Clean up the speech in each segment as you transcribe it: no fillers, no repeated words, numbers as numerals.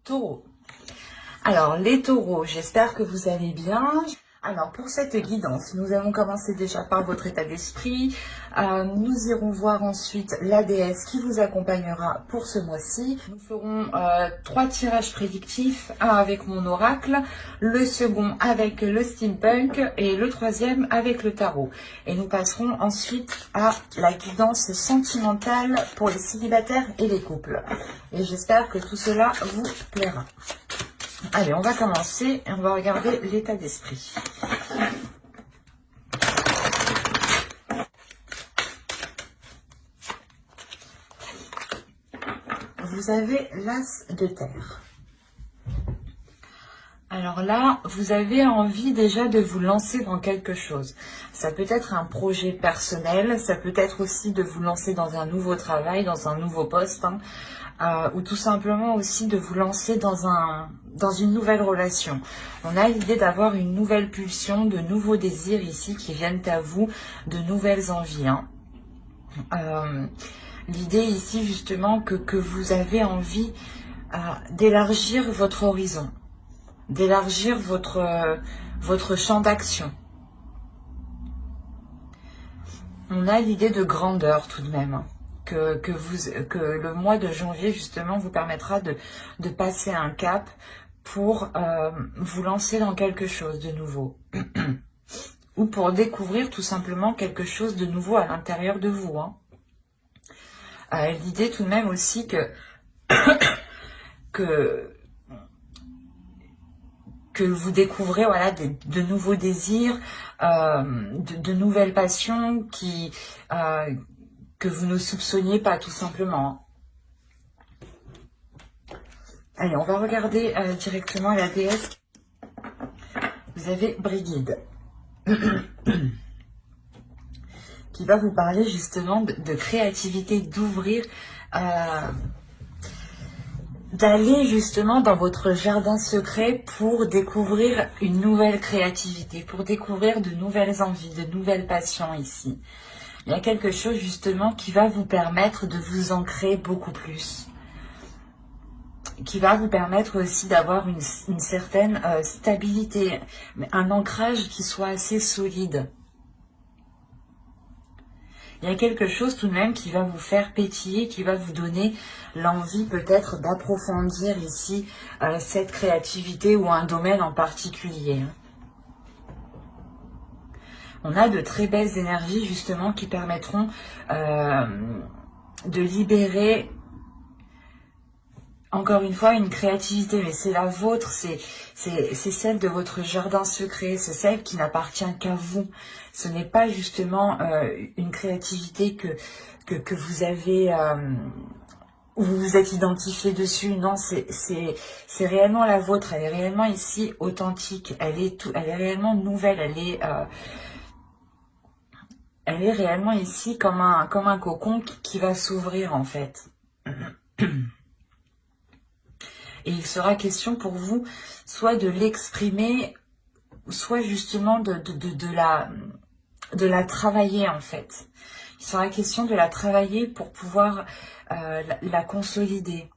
Taureau. Alors, les taureaux, j'espère que vous allez bien. Alors, pour cette guidance, nous allons commencer déjà par votre état d'esprit. Nous irons voir ensuite la déesse qui vous accompagnera pour ce mois-ci. Nous ferons 3 tirages prédictifs, un avec mon oracle, le second avec le steampunk et le troisième avec le tarot. Et nous passerons ensuite à la guidance sentimentale pour les célibataires et les couples. Et j'espère que tout cela vous plaira. Allez, on va commencer et on va regarder l'état d'esprit. Vous avez l'as de terre. Alors là, vous avez envie déjà de vous lancer dans quelque chose. Ça peut être un projet personnel, ça peut être aussi de vous lancer dans un nouveau travail, dans un nouveau poste, ou tout simplement aussi de vous lancer dans une nouvelle relation. On a l'idée d'avoir une nouvelle pulsion, de nouveaux désirs ici qui viennent à vous, de nouvelles envies. L'idée ici justement que vous avez envie d'élargir votre horizon, d'élargir votre champ d'action. On a l'idée de grandeur tout de même. Que le mois de janvier justement vous permettra de passer un cap pour vous lancer dans quelque chose de nouveau. Ou pour découvrir tout simplement quelque chose de nouveau à l'intérieur de vous. L'idée tout de même aussi que vous découvrez voilà, de nouveaux désirs, de nouvelles passions que vous ne soupçonniez pas tout simplement. Allez, on va regarder directement la déesse. Vous avez Brigide. Qui va vous parler justement de créativité, d'ouvrir, d'aller justement dans votre jardin secret pour découvrir une nouvelle créativité, pour découvrir de nouvelles envies, de nouvelles passions ici. Il y a quelque chose justement qui va vous permettre de vous ancrer beaucoup plus, qui va vous permettre aussi d'avoir une certaine stabilité, un ancrage qui soit assez solide. Il y a quelque chose tout de même qui va vous faire pétiller, qui va vous donner l'envie peut-être d'approfondir ici cette créativité ou un domaine en particulier. On a de très belles énergies justement qui permettront de libérer encore une fois une créativité, mais c'est la vôtre, c'est celle de votre jardin secret, c'est celle qui n'appartient qu'à vous. Ce n'est pas justement une créativité que vous avez, où vous vous êtes identifié dessus. Non, c'est réellement la vôtre, elle est réellement ici authentique, elle est réellement nouvelle, elle est réellement ici comme un cocon qui va s'ouvrir en fait. Et il sera question pour vous soit de l'exprimer, soit justement de la travailler en fait. Il sera question de la travailler pour pouvoir la consolider.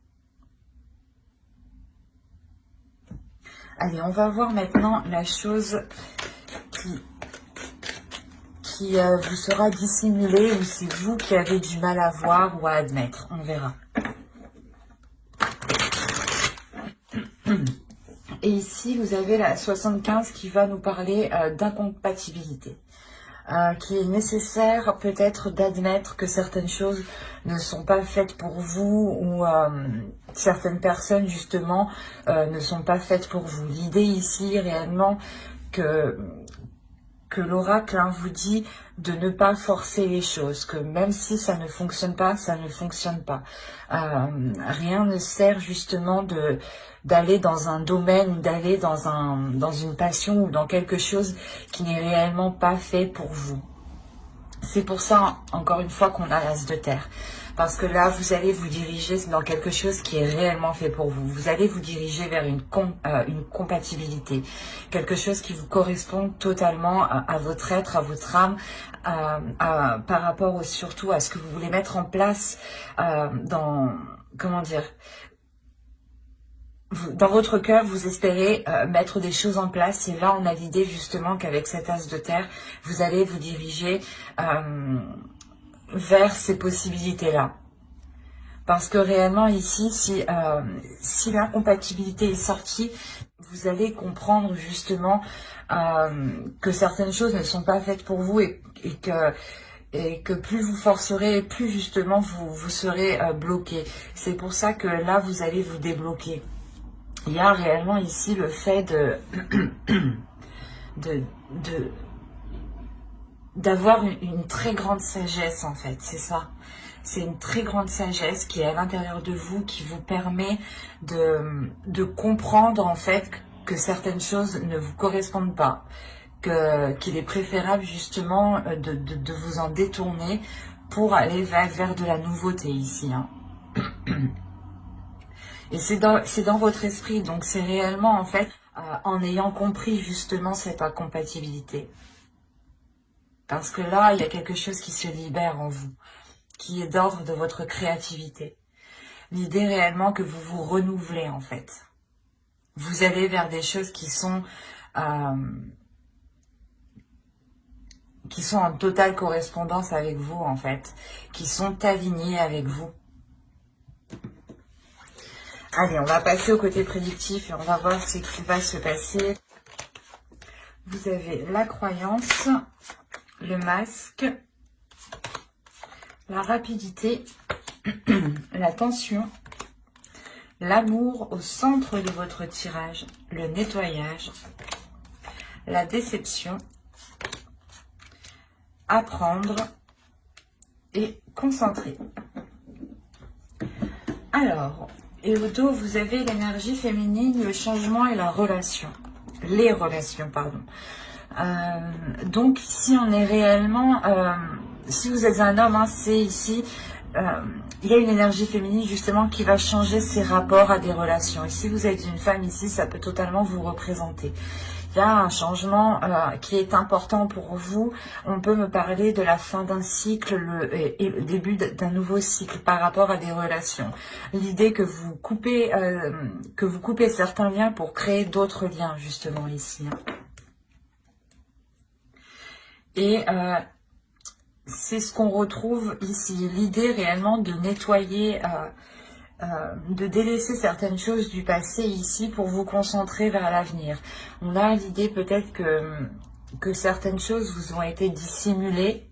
Allez, on va voir maintenant la chose qui vous sera dissimulée ou c'est vous qui avez du mal à voir ou à admettre. On verra. Et ici, vous avez la 75 qui va nous parler d'incompatibilité, qui est nécessaire peut-être d'admettre que certaines choses ne sont pas faites pour vous ou certaines personnes justement ne sont pas faites pour vous. L'idée ici réellement que l'oracle vous dit de ne pas forcer les choses, que même si ça ne fonctionne pas, ça ne fonctionne pas. Rien ne sert justement d'aller dans un domaine ou d'aller dans une passion ou dans quelque chose qui n'est réellement pas fait pour vous. C'est pour ça, encore une fois, qu'on a l'as de terre. Parce que là, vous allez vous diriger dans quelque chose qui est réellement fait pour vous. Vous allez vous diriger vers une compatibilité. Quelque chose qui vous correspond totalement à votre être, à votre âme, par rapport surtout à ce que vous voulez mettre en place comment dire, dans votre cœur, vous espérez mettre des choses en place. Et là, on a l'idée justement qu'avec cet as de terre, vous allez vous diriger vers ces possibilités-là. Parce que réellement ici, si l'incompatibilité est sortie, vous allez comprendre justement que certaines choses ne sont pas faites pour vous et que plus vous forcerez, plus justement vous serez bloqué. C'est pour ça que là, vous allez vous débloquer. Il y a réellement ici le fait d'avoir une très grande sagesse en fait, c'est ça. C'est une très grande sagesse qui est à l'intérieur de vous, qui vous permet de comprendre en fait que certaines choses ne vous correspondent pas, qu'il est préférable justement de vous en détourner pour aller vers de la nouveauté ici. Hein. Et c'est dans votre esprit, donc c'est réellement en fait en ayant compris justement cette incompatibilité. Parce que là, il y a quelque chose qui se libère en vous, qui est d'ordre de votre créativité. L'idée réellement que vous vous renouvelez en fait. Vous allez vers des choses qui sont en totale correspondance avec vous en fait, qui sont alignées avec vous. Allez, on va passer au côté prédictif et on va voir ce qui va se passer. Vous avez la croyance, le masque, la rapidité, la tension, l'amour au centre de votre tirage, le nettoyage, la déception, apprendre et concentrer. Alors, et au dos, vous avez l'énergie féminine, le changement et la relation. Les relations, pardon. Donc, ici, on est réellement... si vous êtes un homme, hein, c'est ici... il y a une énergie féminine, justement, qui va changer ses rapports à des relations. Et si vous êtes une femme, ici, ça peut totalement vous représenter. Il y a un changement qui est important pour vous. On peut me parler de la fin d'un cycle et le début d'un nouveau cycle par rapport à des relations. L'idée que vous coupez certains liens pour créer d'autres liens, justement, ici. Et c'est ce qu'on retrouve ici. L'idée réellement de nettoyer... de délaisser certaines choses du passé ici pour vous concentrer vers l'avenir. On a l'idée peut-être que certaines choses vous ont été dissimulées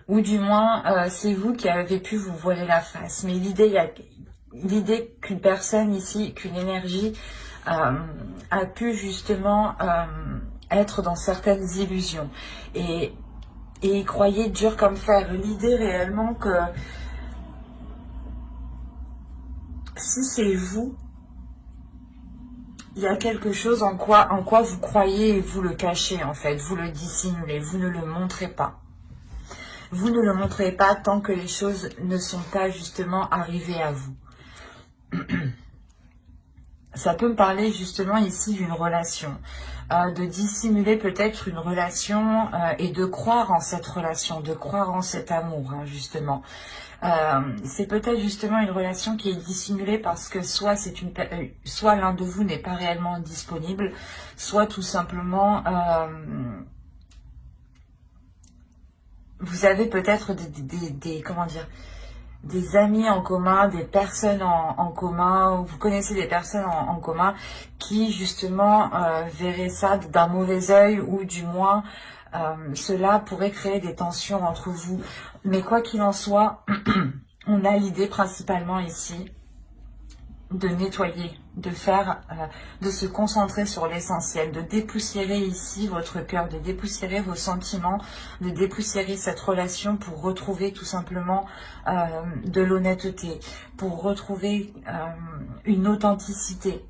ou du moins c'est vous qui avez pu vous voiler la face. Mais l'idée qu'une personne ici, qu'une énergie a pu justement être dans certaines illusions et y croyez dur comme fer. L'idée réellement que si c'est vous, il y a quelque chose en quoi vous croyez et vous le cachez en fait, vous le dissimulez, vous ne le montrez pas. Vous ne le montrez pas tant que les choses ne sont pas justement arrivées à vous. Ça peut me parler justement ici d'une relation, de dissimuler peut-être une relation et de croire en cette relation, de croire en cet amour, hein, justement. C'est peut-être justement une relation qui est dissimulée parce que soit l'un de vous n'est pas réellement disponible, soit tout simplement vous avez peut-être des amis en commun, des personnes en commun, vous connaissez des personnes en commun qui justement verraient ça d'un mauvais œil ou du moins cela pourrait créer des tensions entre vous. Mais quoi qu'il en soit, on a l'idée principalement ici de nettoyer, de se concentrer sur l'essentiel, de dépoussiérer ici votre cœur, de dépoussiérer vos sentiments, de dépoussiérer cette relation pour retrouver tout simplement de l'honnêteté, pour retrouver une authenticité.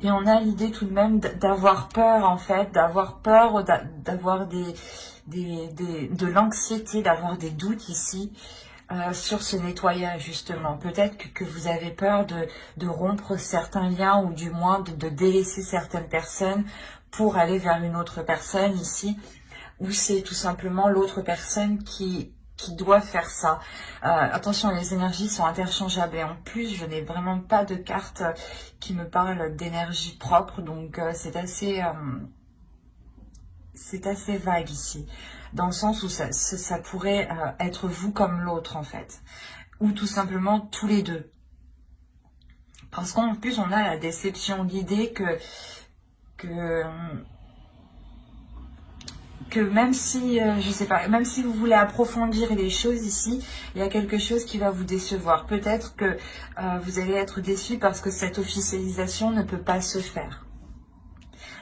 Et on a l'idée tout de même d'avoir peur en fait, d'avoir peur, d'avoir de l'anxiété, d'avoir des doutes ici sur ce nettoyage justement. Peut-être que vous avez peur de rompre certains liens ou du moins de délaisser certaines personnes pour aller vers une autre personne ici. Ou c'est tout simplement l'autre personne qui qui doit faire ça. Attention, les énergies sont interchangeables et en plus, je n'ai vraiment pas de carte qui me parle d'énergie propre, donc c'est assez vague ici, dans le sens où ça pourrait être vous comme l'autre en fait, ou tout simplement tous les deux. Parce qu'en plus, on a la déception, l'idée que même si, je sais pas, même si vous voulez approfondir les choses ici, il y a quelque chose qui va vous décevoir. Peut-être que vous allez être déçu parce que cette officialisation ne peut pas se faire.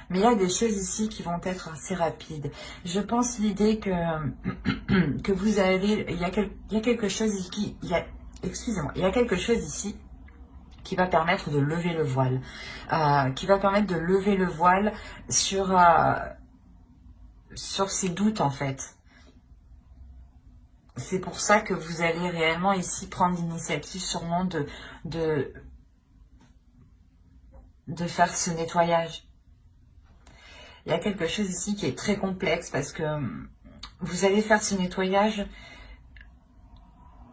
Mais il y a des choses ici qui vont être assez rapides. Je pense l'idée que vous allez, il y a quelque chose ici, excusez-moi, il y a quelque chose ici qui va permettre de lever le voile, sur ces doutes en fait. C'est pour ça que vous allez réellement ici prendre l'initiative sûrement de faire ce nettoyage. Il y a quelque chose ici qui est très complexe parce que vous allez faire ce nettoyage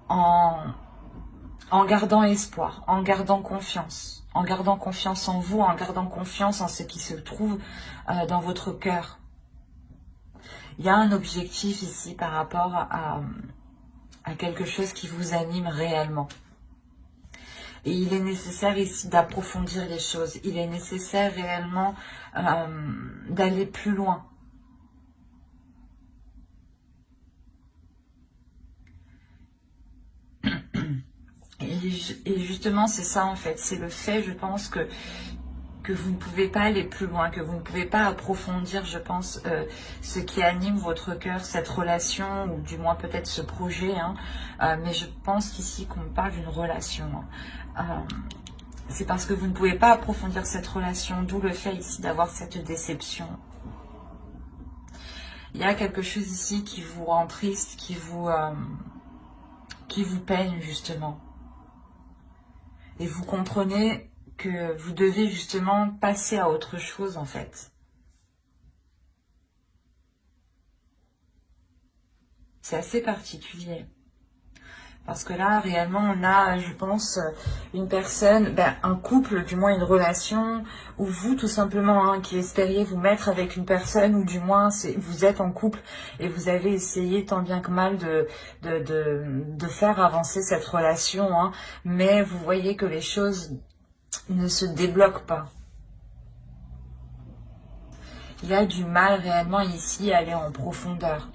en gardant espoir, en gardant confiance en vous, en gardant confiance en ce qui se trouve dans votre cœur. Il y a un objectif ici par rapport à quelque chose qui vous anime réellement. Et il est nécessaire ici d'approfondir les choses. Il est nécessaire réellement d'aller plus loin. Et justement, c'est ça en fait. C'est le fait, je pense, que vous ne pouvez pas aller plus loin, que vous ne pouvez pas approfondir, je pense, ce qui anime votre cœur, cette relation, ou du moins peut-être ce projet. Mais je pense qu'ici qu'on parle d'une relation. C'est parce que vous ne pouvez pas approfondir cette relation, d'où le fait ici d'avoir cette déception. Il y a quelque chose ici qui vous rend triste, qui vous peine justement. Et vous comprenez que vous devez justement passer à autre chose en fait. C'est assez particulier. Parce que là, réellement, on a, je pense, une personne, un couple, du moins une relation, ou vous, tout simplement, qui espériez vous mettre avec une personne, ou du moins, vous êtes en couple, et vous avez essayé tant bien que mal de faire avancer cette relation, mais vous voyez que les choses ne se débloquent pas. Il y a du mal réellement ici à aller en profondeur.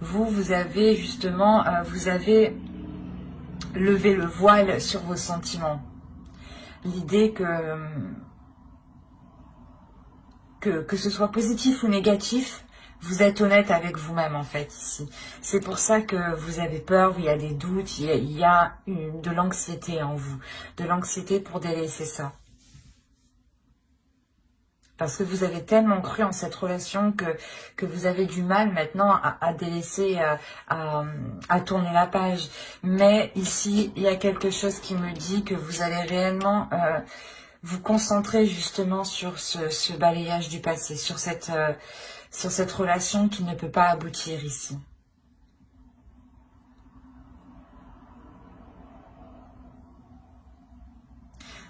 Vous avez justement, vous avez levé le voile sur vos sentiments. L'idée que ce soit positif ou négatif, vous êtes honnête avec vous-même en fait ici. C'est pour ça que vous avez peur, il y a des doutes, il y a de l'anxiété en vous. De l'anxiété pour délaisser ça. Parce que vous avez tellement cru en cette relation que vous avez du mal maintenant à délaisser, à tourner la page. Mais ici, il y a quelque chose qui me dit que vous allez réellement vous concentrer justement sur ce balayage du passé, sur cette relation qui ne peut pas aboutir ici.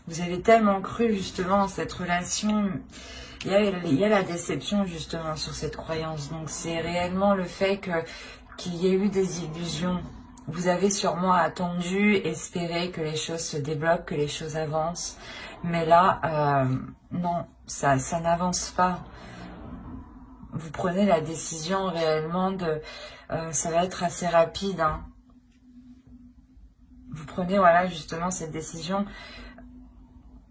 Vous avez tellement cru justement en cette relation. Il y a la déception justement sur cette croyance. Donc c'est réellement le fait qu'il y ait eu des illusions. Vous avez sûrement attendu, espéré que les choses se débloquent, que les choses avancent. Mais là, non, ça n'avance pas. Vous prenez la décision réellement ça va être assez rapide. Vous prenez voilà justement cette décision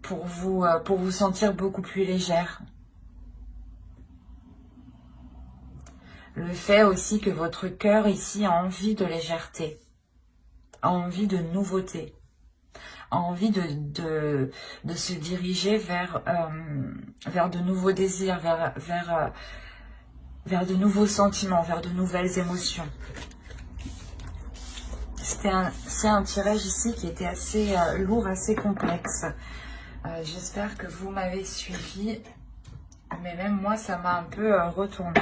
pour vous sentir beaucoup plus légère. Le fait aussi que votre cœur ici a envie de légèreté, a envie de nouveauté, a envie de se diriger vers de nouveaux désirs, vers de nouveaux sentiments, vers de nouvelles émotions. C'est un tirage ici qui était assez lourd, assez complexe. J'espère que vous m'avez suivi, mais même moi, ça m'a un peu retourné.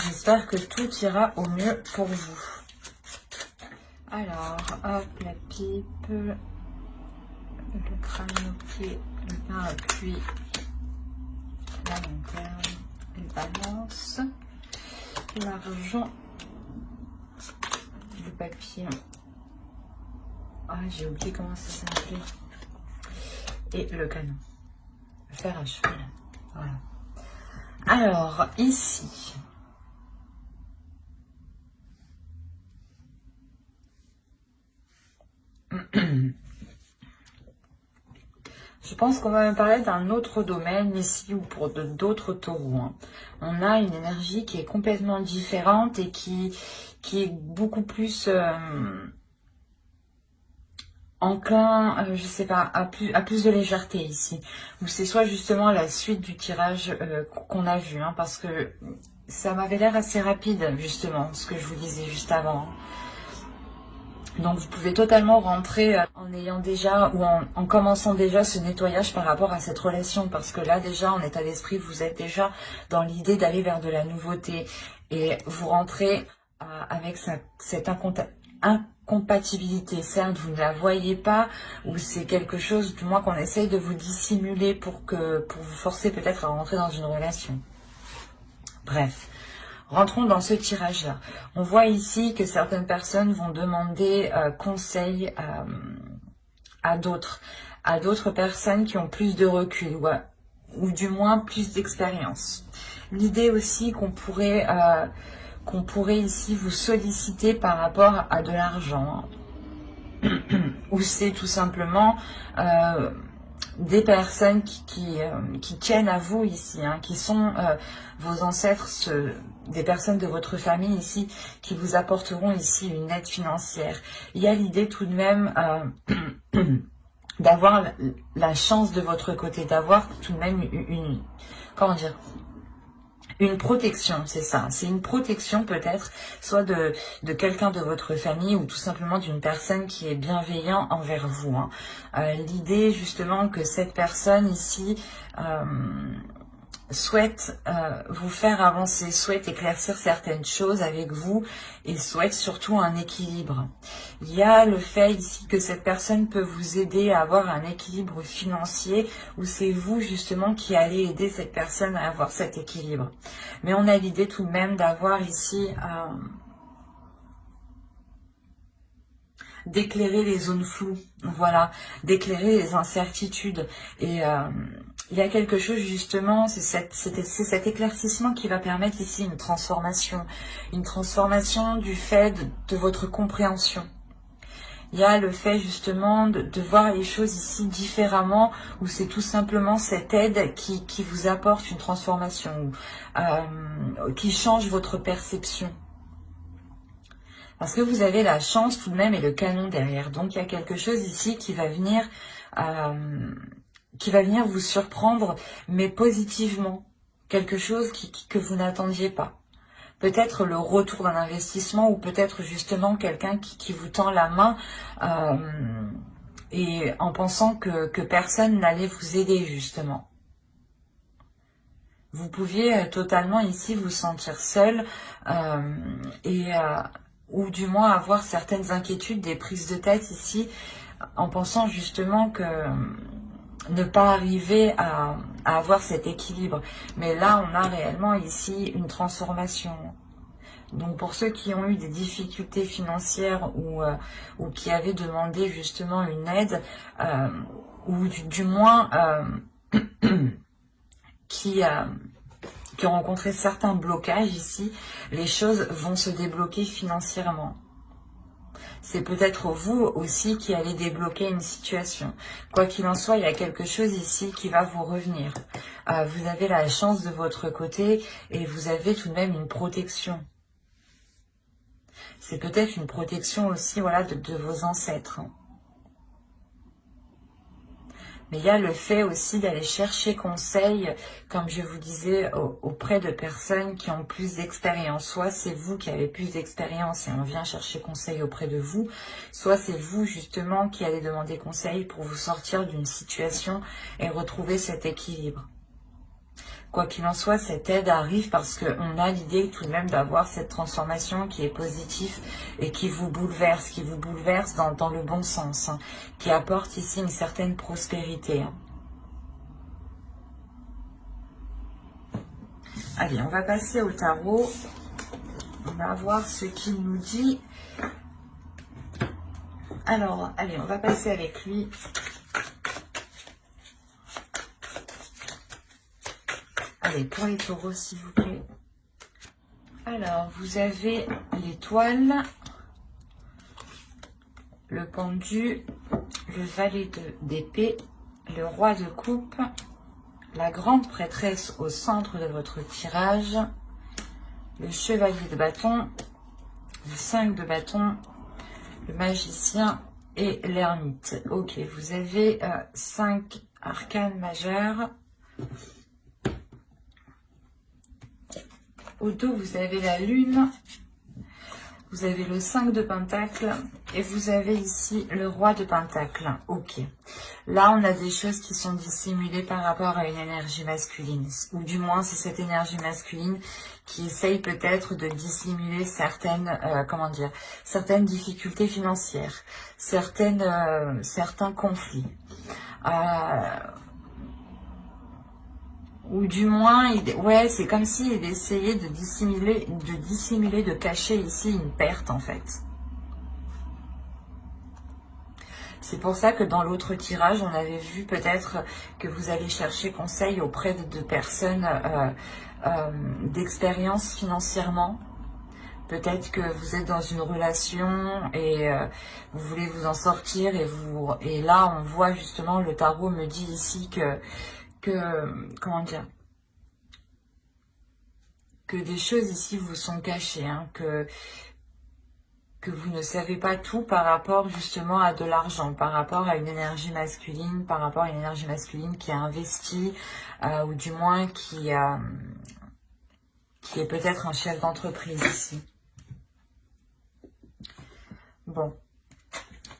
J'espère que tout ira au mieux pour vous. Alors, hop, la pipe, le crâne au pied, le parapluie, la lanterne, les balances, l'argent, le papier. Ah, j'ai oublié comment ça s'appelait. Et le canon. Le fer à cheval. Voilà. Alors, ici. Je pense qu'on va me parler d'un autre domaine ici ou pour d'autres taureaux. Hein. On a une énergie qui est complètement différente et qui est beaucoup plus enclin, je sais pas, à plus de légèreté ici. Ou c'est soit justement la suite du tirage qu'on a vu, hein, parce que ça m'avait l'air assez rapide justement, ce que je vous disais juste avant. Donc vous pouvez totalement rentrer en ayant déjà ou en commençant déjà ce nettoyage par rapport à cette relation, parce que là déjà en état d'esprit vous êtes déjà dans l'idée d'aller vers de la nouveauté et vous rentrez avec cette incompatibilité. Certes vous ne la voyez pas ou c'est quelque chose du moins qu'on essaye de vous dissimuler pour vous forcer peut-être à rentrer dans une relation. Bref. Rentrons dans ce tirage-là. On voit ici que certaines personnes vont demander conseil à d'autres personnes qui ont plus de recul ou du moins plus d'expérience. L'idée aussi qu'on pourrait ici vous solliciter par rapport à de l'argent. Ou c'est tout simplement des personnes qui tiennent à vous ici, hein, qui sont vos ancêtres, des personnes de votre famille ici, qui vous apporteront ici une aide financière. Il y a l'idée tout de même d'avoir la chance de votre côté, d'avoir tout de même une protection, c'est ça. C'est une protection peut-être, soit de quelqu'un de votre famille ou tout simplement d'une personne qui est bienveillant envers vous. Hein. L'idée justement que cette personne ici souhaite vous faire avancer, souhaite éclaircir certaines choses avec vous et souhaite surtout un équilibre. Il y a le fait ici que cette personne peut vous aider à avoir un équilibre financier ou c'est vous justement qui allez aider cette personne à avoir cet équilibre. Mais on a l'idée tout de même d'avoir ici d'éclairer les zones floues, voilà, d'éclairer les incertitudes. Et il y a quelque chose justement, c'est cet éclaircissement qui va permettre ici une transformation du fait de votre compréhension. Il y a le fait justement de voir les choses ici différemment, où c'est tout simplement cette aide qui vous apporte une transformation, qui change votre perception. Parce que vous avez la chance tout de même et le canon derrière. Donc il y a quelque chose ici qui va venir vous surprendre, mais positivement. Quelque chose que vous n'attendiez pas. Peut-être le retour d'un investissement ou peut-être justement quelqu'un qui vous tend la main et en pensant que personne n'allait vous aider justement. Vous pouviez totalement ici vous sentir seul ou du moins avoir certaines inquiétudes, des prises de tête ici, en pensant justement que ne pas arriver à avoir cet équilibre. Mais là, on a réellement ici une transformation. Donc pour ceux qui ont eu des difficultés financières ou qui avaient demandé justement une aide, ou du moins qui ont rencontré certains blocages ici, les choses vont se débloquer financièrement. C'est peut-être vous aussi qui allez débloquer une situation. Quoi qu'il en soit, il y a quelque chose ici qui va vous revenir. Vous avez la chance de votre côté et vous avez tout de même une protection. C'est peut-être une protection aussi, voilà, de vos ancêtres. Mais il y a le fait aussi d'aller chercher conseil, comme je vous disais, auprès de personnes qui ont plus d'expérience. Soit c'est vous qui avez plus d'expérience et on vient chercher conseil auprès de vous, soit c'est vous justement qui allez demander conseil pour vous sortir d'une situation et retrouver cet équilibre. Quoi qu'il en soit, cette aide arrive parce qu'on a l'idée tout de même d'avoir cette transformation qui est positive et qui vous bouleverse dans le bon sens, hein, qui apporte ici une certaine prospérité. Hein. Allez, on va passer au tarot. On va voir ce qu'il nous dit. Alors, allez, on va passer avec lui. Allez, pour les taureaux, s'il vous plaît. Alors, vous avez l'étoile, le pendu, le valet d'épée, le roi de coupe, la grande prêtresse au centre de votre tirage, le chevalier de bâton, le 5 de bâton, le magicien et l'ermite. Ok, vous avez 5 arcanes majeures. Au dos, vous avez la lune, vous avez le 5 de pentacle et vous avez ici le roi de pentacle. Ok. Là, on a des choses qui sont dissimulées par rapport à une énergie masculine. Ou du moins, c'est cette énergie masculine qui essaye peut-être de dissimuler certaines, certaines difficultés financières, certains conflits. Ou du moins, ouais, c'est comme s'il essayait de dissimuler, de cacher ici une perte en fait. C'est pour ça que dans l'autre tirage, on avait vu peut-être que vous allez chercher conseil auprès de personnes d'expérience financièrement. Peut-être que vous êtes dans une relation et vous voulez vous en sortir et là, on voit justement, le tarot me dit ici que comment dire, que des choses ici vous sont cachées, hein, que vous ne savez pas tout par rapport justement à de l'argent, par rapport à une énergie masculine, qui a investi, ou du moins qui est peut-être un chef d'entreprise ici. Bon,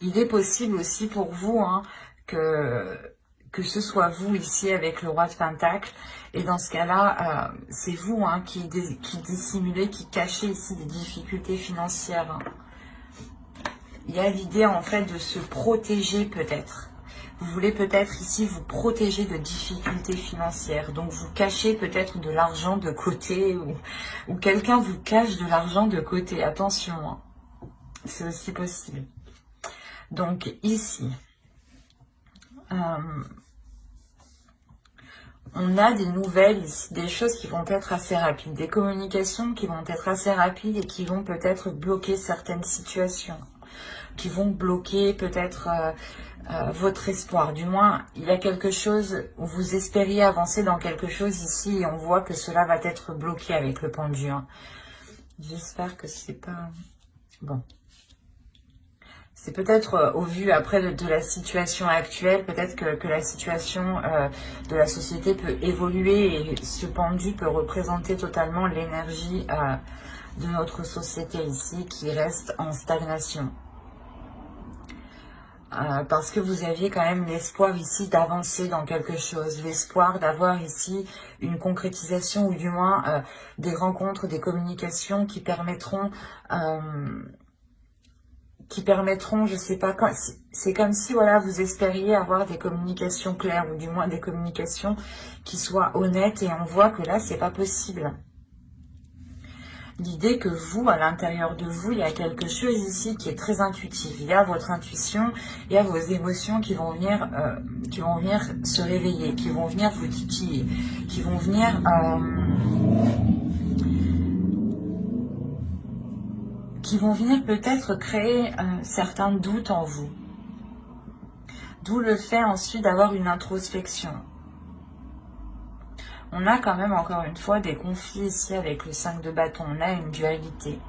il est possible aussi pour vous, hein, que ce soit vous ici avec le roi de pentacle, et dans ce cas-là, c'est vous, hein, qui dissimulez, qui cachez ici des difficultés financières. Hein. Il y a l'idée en fait de se protéger peut-être. Vous voulez peut-être ici vous protéger de difficultés financières, donc vous cachez peut-être de l'argent de côté, ou quelqu'un vous cache de l'argent de côté, attention, hein. C'est aussi possible. Donc ici, on a des nouvelles ici, des choses qui vont être assez rapides, des communications qui vont être assez rapides et qui vont peut-être bloquer certaines situations, qui vont bloquer peut-être votre espoir. Du moins, il y a quelque chose où vous espériez avancer dans quelque chose ici et on voit que cela va être bloqué avec le pendu. Hein. J'espère que c'est pas... Bon. C'est peut-être au vu après de la situation actuelle, peut-être que la situation de la société peut évoluer et ce pendu peut représenter totalement l'énergie de notre société ici qui reste en stagnation. Parce que vous aviez quand même l'espoir ici d'avancer dans quelque chose, l'espoir d'avoir ici une concrétisation ou du moins des rencontres, des communications qui permettront... je sais pas, c'est comme si voilà vous espériez avoir des communications claires ou du moins des communications qui soient honnêtes et on voit que là c'est pas possible. L'idée que vous, à l'intérieur de vous, il y a quelque chose ici qui est très intuitif. Il y a votre intuition, il y a vos émotions qui vont venir se réveiller, qui vont venir vous titiller, qui vont venir peut-être créer certains doutes en vous. D'où le fait ensuite d'avoir une introspection. On a quand même encore une fois des conflits ici avec le 5 de bâton. On a une dualité.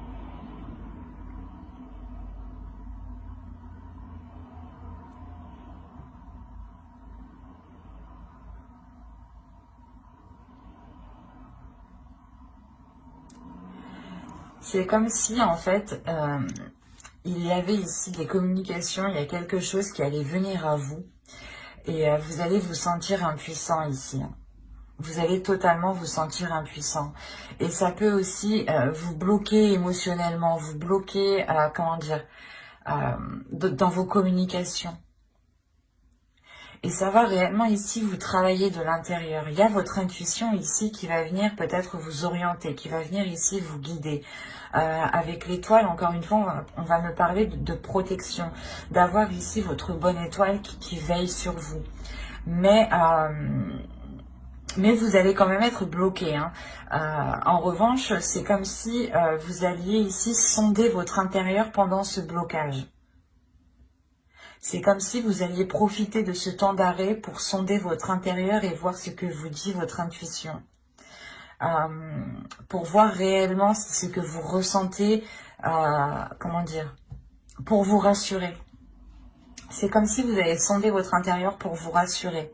C'est comme si en fait... il y avait ici des communications, il y a quelque chose qui allait venir à vous et vous allez vous sentir impuissant ici. Vous allez totalement vous sentir impuissant. Et ça peut aussi vous bloquer émotionnellement, vous bloquer, comment dire, dans vos communications. Et ça va réellement ici vous travailler de l'intérieur. Il y a votre intuition ici qui va venir peut-être vous orienter, qui va venir ici vous guider. Avec l'étoile, encore une fois, on va me parler de protection, d'avoir ici votre bonne étoile qui veille sur vous. Mais vous allez quand même être bloqué. Hein. En revanche, c'est comme si vous alliez ici sonder votre intérieur pendant ce blocage. C'est comme si vous alliez profiter de ce temps d'arrêt pour sonder votre intérieur et voir ce que vous dit votre intuition. Pour voir réellement ce que vous ressentez, comment dire, pour vous rassurer. C'est comme si vous allez sonder votre intérieur pour vous rassurer.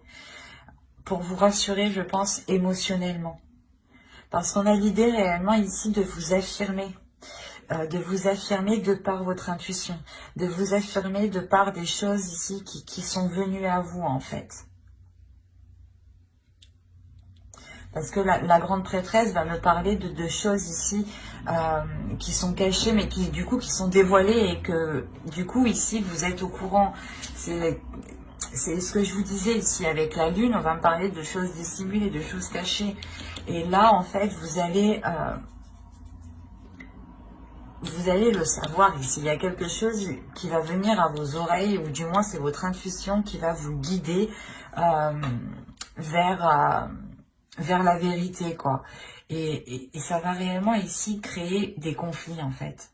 Pour vous rassurer, je pense, émotionnellement. Parce qu'on a l'idée réellement ici de vous affirmer. De vous affirmer de par votre intuition, de vous affirmer de par des choses ici qui sont venues à vous en fait. Parce que la grande prêtresse va me parler de choses ici qui sont cachées mais qui du coup qui sont dévoilées et que du coup ici vous êtes au courant. C'est ce que je vous disais ici avec la lune, on va me parler de choses dissimulées, de choses cachées. Et là en fait vous allez le savoir ici. Il y a quelque chose qui va venir à vos oreilles, ou du moins c'est votre intuition qui va vous guider vers la vérité, quoi. Et ça va réellement ici créer des conflits, en fait.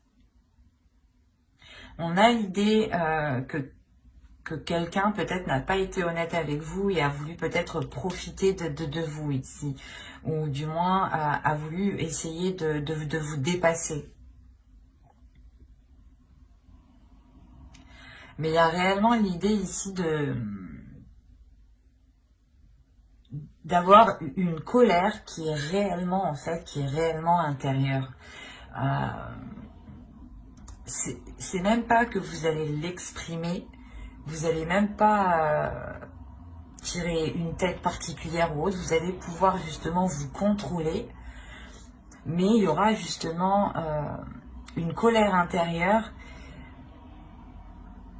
On a l'idée que quelqu'un peut-être n'a pas été honnête avec vous et a voulu peut-être profiter de vous ici. Ou du moins a voulu essayer de vous dépasser. Mais il y a réellement l'idée ici d'avoir une colère qui est réellement, en fait, qui est réellement intérieure. C'est même pas que vous allez l'exprimer, vous allez même pas tirer une tête particulière ou autre, vous allez pouvoir justement vous contrôler, mais il y aura justement une colère intérieure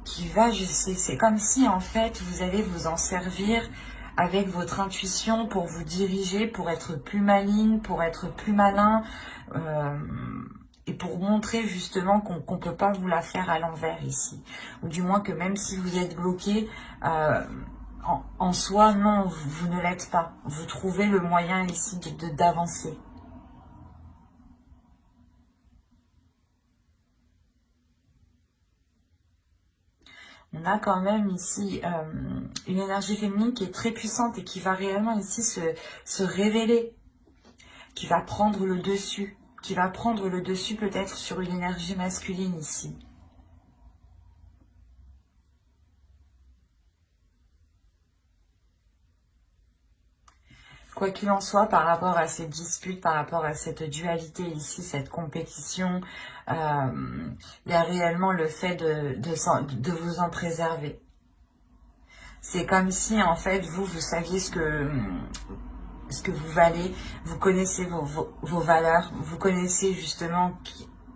qui va, c'est comme si en fait vous allez vous en servir avec votre intuition pour vous diriger, pour être plus maligne, pour être plus malin et pour montrer justement qu'on ne peut pas vous la faire à l'envers ici. Ou du moins que même si vous êtes bloqué, en soi, non, vous ne l'êtes pas. Vous trouvez le moyen ici d'avancer. On a quand même ici une énergie féminine qui est très puissante et qui va réellement ici se révéler, qui va prendre le dessus, peut-être sur une énergie masculine ici. Quoi qu'il en soit, par rapport à cette dispute, par rapport à cette dualité ici, cette compétition, il y a réellement le fait de vous en préserver. C'est comme si, en fait, vous saviez ce que vous valez, vous connaissez vos valeurs, vous connaissez justement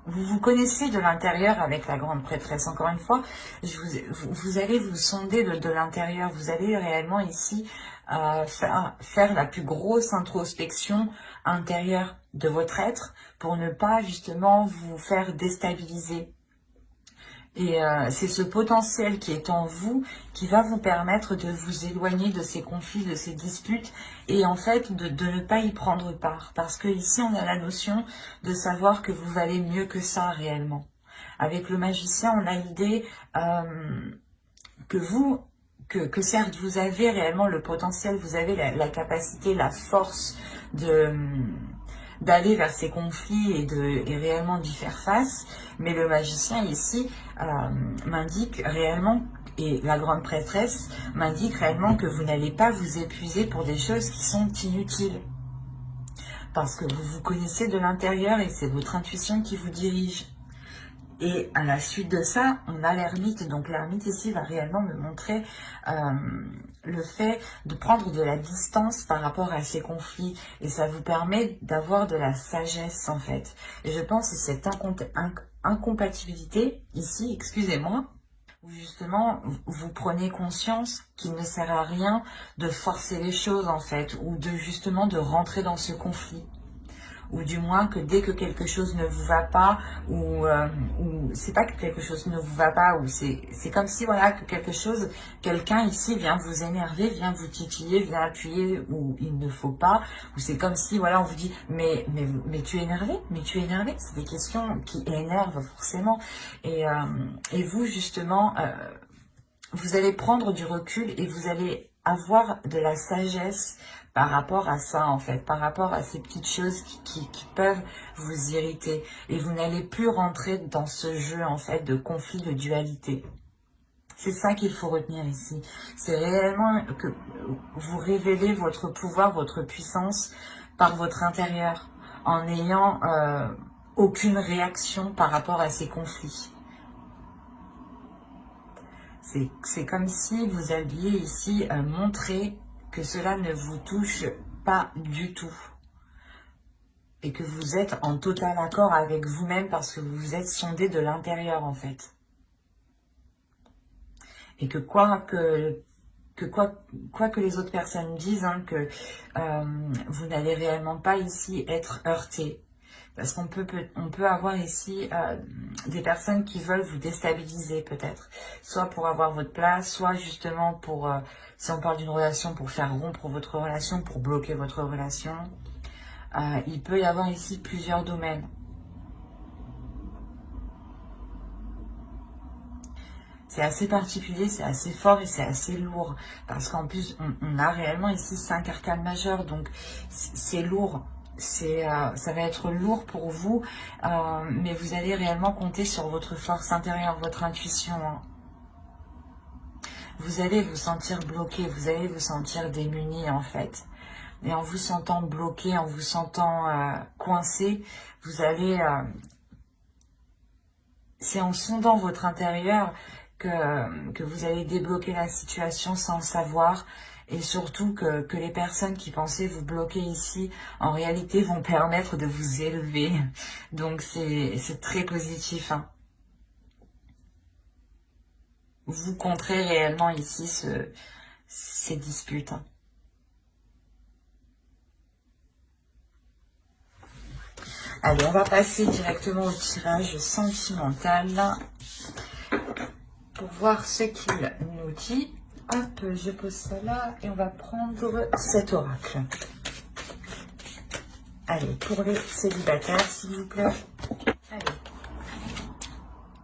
vous connaissez de l'intérieur avec la grande prêtresse. Encore une fois, vous allez vous sonder de l'intérieur. Vous allez réellement ici faire la plus grosse introspection intérieure de votre être pour ne pas justement vous faire déstabiliser. Et c'est ce potentiel qui est en vous qui va vous permettre de vous éloigner de ces conflits, de ces disputes et en fait de ne pas y prendre part. Parce que ici on a la notion de savoir que vous valez mieux que ça réellement. Avec le magicien on a l'idée que certes vous avez réellement le potentiel, vous avez la capacité, la force d'aller vers ces conflits et réellement d'y faire face. Mais le magicien ici m'indique réellement, et la grande prêtresse m'indique réellement que vous n'allez pas vous épuiser pour des choses qui sont inutiles. Parce que vous vous connaissez de l'intérieur et c'est votre intuition qui vous dirige. Et à la suite de ça, on a l'ermite. Donc l'ermite ici va réellement me montrer le fait de prendre de la distance par rapport à ces conflits. Et ça vous permet d'avoir de la sagesse en fait. Et je pense que cette incompatibilité ici, excusez-moi, où justement vous prenez conscience qu'il ne sert à rien de forcer les choses en fait, ou de justement de rentrer dans ce conflit. Ou du moins que dès que quelque chose ne vous va pas, ou c'est pas que quelque chose ne vous va pas, ou c'est comme si voilà que quelqu'un ici vient vous énerver, vient vous titiller, vient appuyer où il ne faut pas, ou c'est comme si voilà on vous dit mais tu es énervé, c'est des questions qui énervent forcément, et vous justement vous allez prendre du recul et vous allez avoir de la sagesse par rapport à ça en fait, par rapport à ces petites choses qui peuvent vous irriter. Et vous n'allez plus rentrer dans ce jeu en fait de conflit, de dualité. C'est ça qu'il faut retenir ici. C'est réellement que vous révélez votre pouvoir, votre puissance par votre intérieur, en n'ayant aucune réaction par rapport à ces conflits. C'est comme si vous alliez ici montrer que cela ne vous touche pas du tout. Et que vous êtes en total accord avec vous-même parce que vous vous êtes sondé de l'intérieur en fait. Et que quoi que les autres personnes disent, hein, que vous n'allez réellement pas ici être heurté. Parce qu'on peut avoir ici des personnes qui veulent vous déstabiliser peut-être. Soit pour avoir votre place, soit justement pour, si on parle d'une relation, pour faire rompre votre relation, pour bloquer votre relation. Il peut y avoir ici plusieurs domaines. C'est assez particulier, c'est assez fort et c'est assez lourd. Parce qu'en plus, on a réellement ici 5 arcanes majeures. Donc c'est lourd. Ça va être lourd pour vous, mais vous allez réellement compter sur votre force intérieure, votre intuition. Hein. Vous allez vous sentir bloqué, vous allez vous sentir démuni en fait. Et en vous sentant bloqué, en vous sentant coincé, vous allez... c'est en sondant votre intérieur que vous allez débloquer la situation sans le savoir. Et surtout que les personnes qui pensaient vous bloquer ici, en réalité, vont permettre de vous élever. Donc, c'est très positif. Hein. Vous contrez réellement ici ces disputes. Hein. Allez, on va passer directement au tirage sentimental pour voir ce qu'il nous dit. Hop, je pose ça là et on va prendre cet oracle. Allez, pour les célibataires, s'il vous plaît. Allez.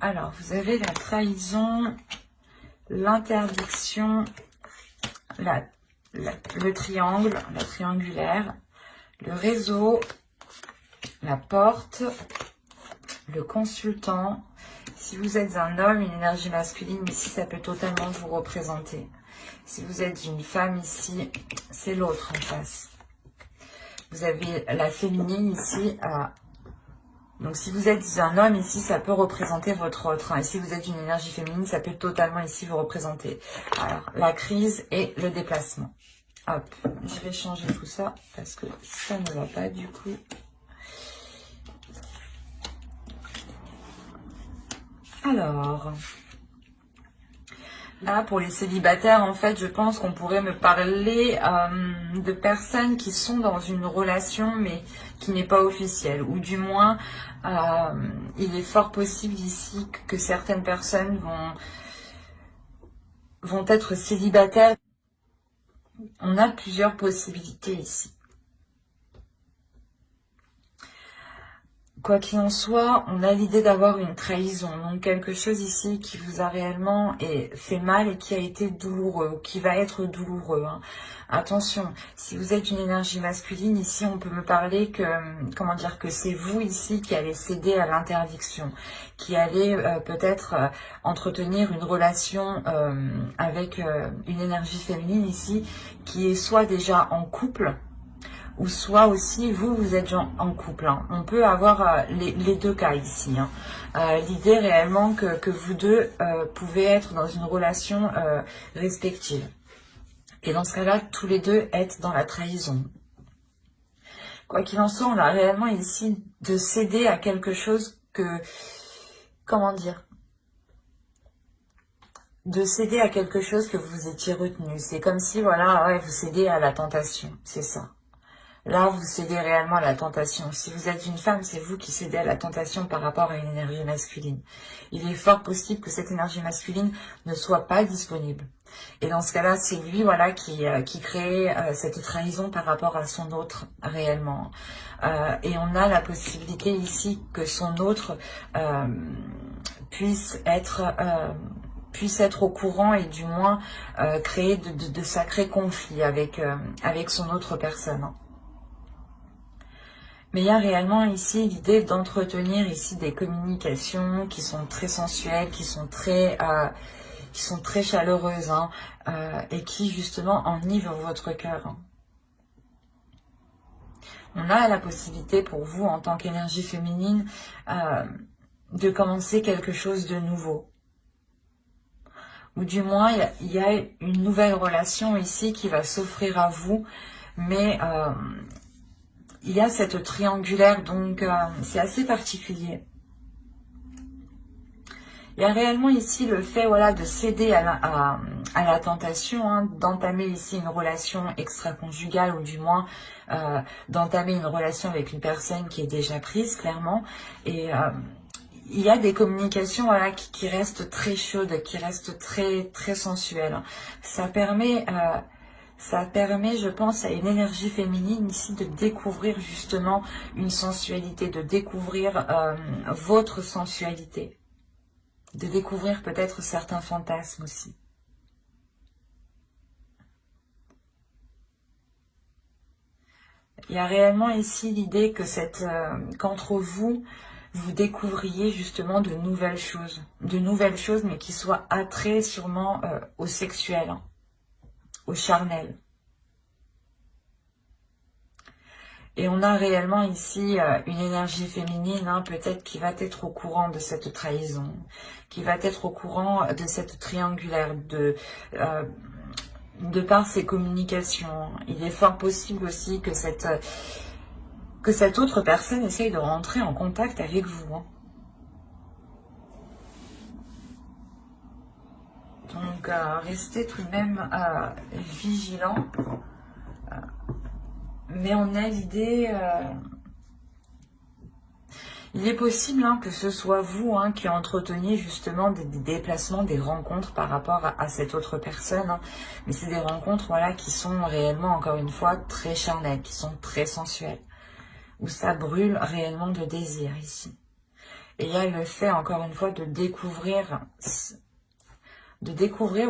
Alors, vous avez la trahison, l'interdiction, le triangle, la triangulaire, le réseau, la porte, le consultant. Si vous êtes un homme, une énergie masculine, ici, ça peut totalement vous représenter. Si vous êtes une femme, ici, c'est l'autre en face. Vous avez la féminine ici. Donc, si vous êtes un homme, ici, ça peut représenter votre autre. Hein. Et si vous êtes une énergie féminine, ça peut totalement ici vous représenter. Alors, la crise et le déplacement. Hop, je vais changer tout ça parce que ça ne va pas du coup. Alors, là, pour les célibataires, en fait, je pense qu'on pourrait me parler de personnes qui sont dans une relation, mais qui n'est pas officielle. Ou du moins, il est fort possible ici que certaines personnes vont être célibataires. On a plusieurs possibilités ici. Quoi qu'il en soit, on a l'idée d'avoir une trahison, donc quelque chose ici qui vous a réellement fait mal et qui a été douloureux, qui va être douloureux. Hein. Attention, si vous êtes une énergie masculine, ici on peut me parler que, comment dire, que c'est vous ici qui allez céder à l'interdiction, qui allez peut-être entretenir une relation avec une énergie féminine ici, qui est soit déjà en couple, ou soit aussi vous êtes en couple. Hein. On peut avoir les deux cas ici. Hein. L'idée réellement que vous deux pouvez être dans une relation respective. Et dans ce cas-là, tous les deux être dans la trahison. Quoi qu'il en soit, on a réellement ici de céder à quelque chose que... Comment dire ? De céder à quelque chose que vous étiez retenu. C'est comme si, voilà, ouais, vous cédez à la tentation. C'est ça. Là, vous cédez réellement à la tentation. Si vous êtes une femme, c'est vous qui cédez à la tentation par rapport à une énergie masculine. Il est fort possible que cette énergie masculine ne soit pas disponible. Et dans ce cas-là, c'est lui, voilà, qui crée cette trahison par rapport à son autre, réellement. Et on a la possibilité ici que son autre puisse être au courant et du moins créer de sacrés conflits avec son autre personne. Mais il y a réellement ici l'idée d'entretenir ici des communications qui sont très sensuelles, qui sont très chaleureuses, hein, et qui justement enivrent votre cœur. Hein. On a la possibilité pour vous, en tant qu'énergie féminine, de commencer quelque chose de nouveau. Ou du moins, il y a une nouvelle relation ici qui va s'offrir à vous, mais il y a cette triangulaire, donc c'est assez particulier. Il y a réellement ici le fait, voilà, de céder à la tentation, hein, d'entamer ici une relation extra-conjugale, ou du moins d'entamer une relation avec une personne qui est déjà prise, clairement. Et il y a des communications, voilà, qui restent très chaudes, qui restent très, très sensuelles. Ça permet, je pense, à une énergie féminine ici de découvrir justement une sensualité, de découvrir votre sensualité. De découvrir peut-être certains fantasmes aussi. Il y a réellement ici l'idée que qu'entre vous, vous découvriez justement de nouvelles choses, mais qui soient attraits sûrement au sexuel, hein, au charnel. Et on a réellement ici une énergie féminine, hein, peut-être qui va être au courant de cette trahison, qui va être au courant de cette triangulaire, de par ses communications. Il est fort possible aussi que cette autre personne essaye de rentrer en contact avec vous. Hein. Donc, restez tout de même vigilant. Mais on a l'idée, il est possible, hein, que ce soit vous, hein, qui entreteniez justement des déplacements, des rencontres par rapport à cette autre personne. Hein. Mais c'est des rencontres, voilà, qui sont réellement, encore une fois, très charnelles, qui sont très sensuelles. Où ça brûle réellement de désir ici. Et il y a le fait, encore une fois, de découvrir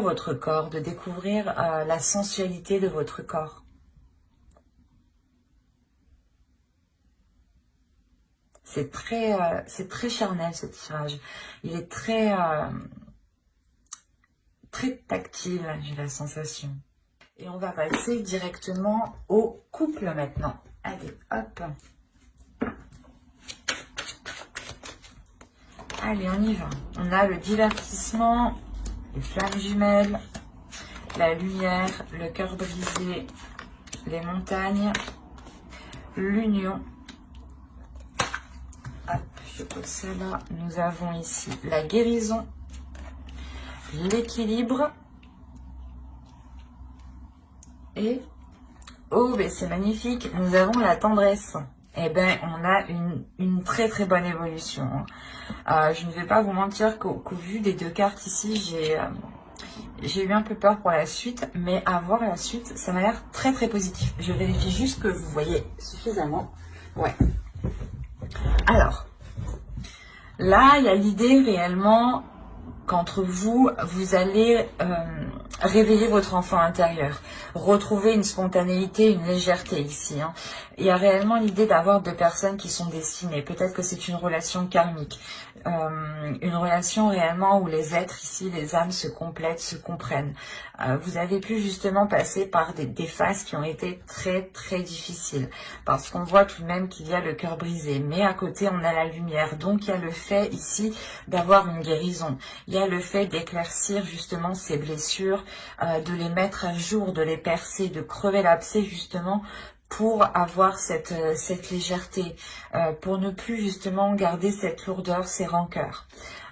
votre corps, de découvrir la sensualité de votre corps. C'est très charnel, ce tirage. Il est très tactile, j'ai la sensation. Et on va passer directement au couple maintenant. Allez, hop. Allez, on y va. On a le divertissement, les flammes jumelles, la lumière, le cœur brisé, les montagnes, l'union. Hop, je pose ça là. Nous avons ici la guérison, l'équilibre et, oh, ben c'est magnifique, nous avons la tendresse. Eh ben, on a une très très bonne évolution. Je ne vais pas vous mentir qu'au vu des deux cartes ici, j'ai eu un peu peur pour la suite, mais à voir la suite, ça m'a l'air très très positif. Je vérifie juste que vous voyez suffisamment. Ouais. Alors, là, il y a l'idée réellement qu'entre vous, vous allez réveiller votre enfant intérieur, retrouver une spontanéité, une légèreté ici. Il y a réellement l'idée d'avoir deux personnes qui sont destinées. Peut-être que c'est une relation karmique, une relation réellement où les êtres ici, les âmes se complètent, se comprennent. Vous avez pu justement passer par des phases qui ont été très très difficiles, parce qu'on voit tout de même qu'il y a le cœur brisé, mais à côté on a la lumière. Donc il y a le fait ici d'avoir une guérison, il y a le fait d'éclaircir justement ces blessures, de les mettre à jour, de les percer, de crever l'abcès justement pour avoir cette légèreté, pour ne plus justement garder cette lourdeur, ces rancœurs.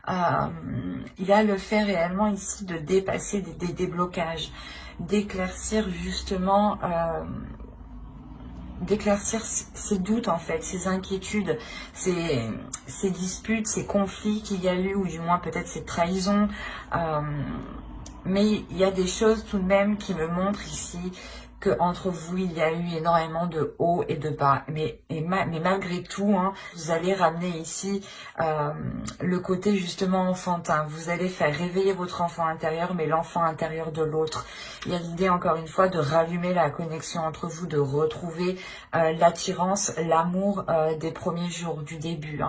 Il y a le fait réellement ici de dépasser des déblocages, d'éclaircir justement, d'éclaircir ces doutes en fait, ces inquiétudes, ces disputes, ces conflits qu'il y a eu, ou du moins peut-être ces trahisons. Mais il y a des choses tout de même qui me montrent ici que entre vous, il y a eu énormément de hauts et de bas. Mais malgré tout, vous allez ramener ici le côté justement enfantin. Vous allez faire réveiller votre enfant intérieur, mais l'enfant intérieur de l'autre. Il y a l'idée, encore une fois, de rallumer la connexion entre vous, de retrouver l'attirance, l'amour des premiers jours, du début.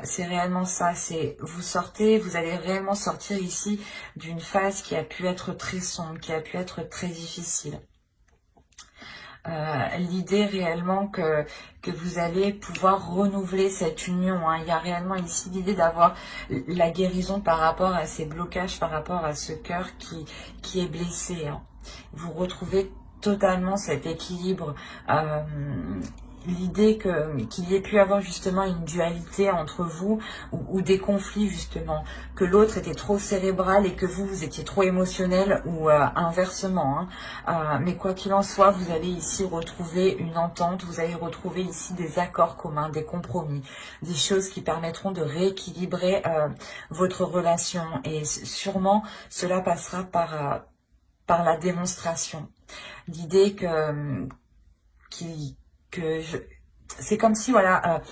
C'est réellement ça, c'est vous sortez, vous allez réellement sortir ici d'une phase qui a pu être très sombre, qui a pu être très difficile. L'idée réellement que vous allez pouvoir renouveler cette union. Il y a réellement ici l'idée d'avoir la guérison par rapport à ces blocages, par rapport à ce cœur qui est blessé. Vous retrouvez totalement cet équilibre. L'idée qu'il y ait pu avoir justement une dualité entre vous ou des conflits justement, que l'autre était trop cérébral et que vous étiez trop émotionnel ou inversement. Mais quoi qu'il en soit, vous allez ici retrouver une entente, vous allez retrouver ici des accords communs, des compromis, des choses qui permettront de rééquilibrer votre relation. Et sûrement, cela passera par la démonstration. L'idée c'est comme si, voilà,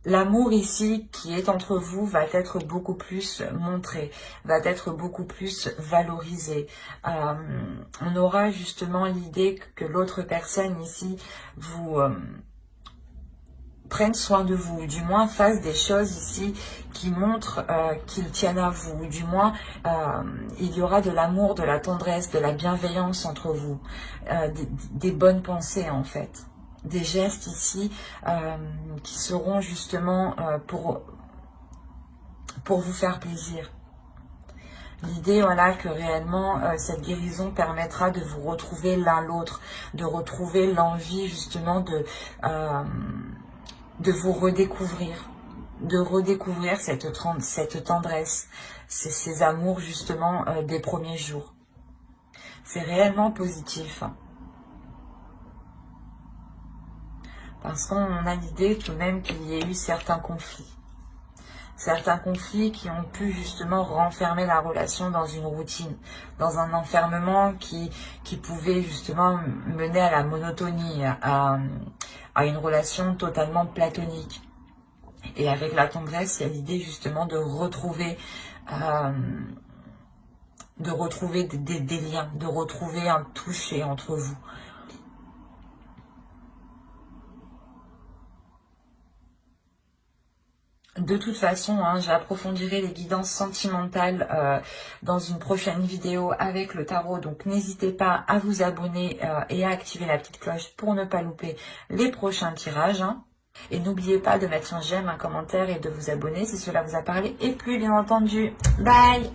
l'amour ici qui est entre vous va être beaucoup plus montré, va être beaucoup plus valorisé. On aura justement l'idée que l'autre personne ici vous prenne soin de vous, du moins fasse des choses ici qui montrent qu'ils tiennent à vous, du moins il y aura de l'amour, de la tendresse, de la bienveillance entre vous, des bonnes pensées en fait, des gestes ici qui seront justement pour vous faire plaisir. L'idée, voilà, que réellement, cette guérison permettra de vous retrouver l'un l'autre, de retrouver l'envie justement de vous redécouvrir, de redécouvrir cette tendresse, ces amours justement des premiers jours. C'est réellement positif. Parce qu'on a l'idée tout de même qu'il y ait eu certains conflits. Certains conflits qui ont pu justement renfermer la relation dans une routine, dans un enfermement qui pouvait justement mener à la monotonie, à une relation totalement platonique. Et avec la tendresse, il y a l'idée justement de retrouver des liens, de retrouver un toucher entre vous. De toute façon, j'approfondirai les guidances sentimentales dans une prochaine vidéo avec le tarot. Donc, n'hésitez pas à vous abonner et à activer la petite cloche pour ne pas louper les prochains tirages. Et n'oubliez pas de mettre un j'aime, un commentaire et de vous abonner si cela vous a parlé et plu, bien entendu. Bye!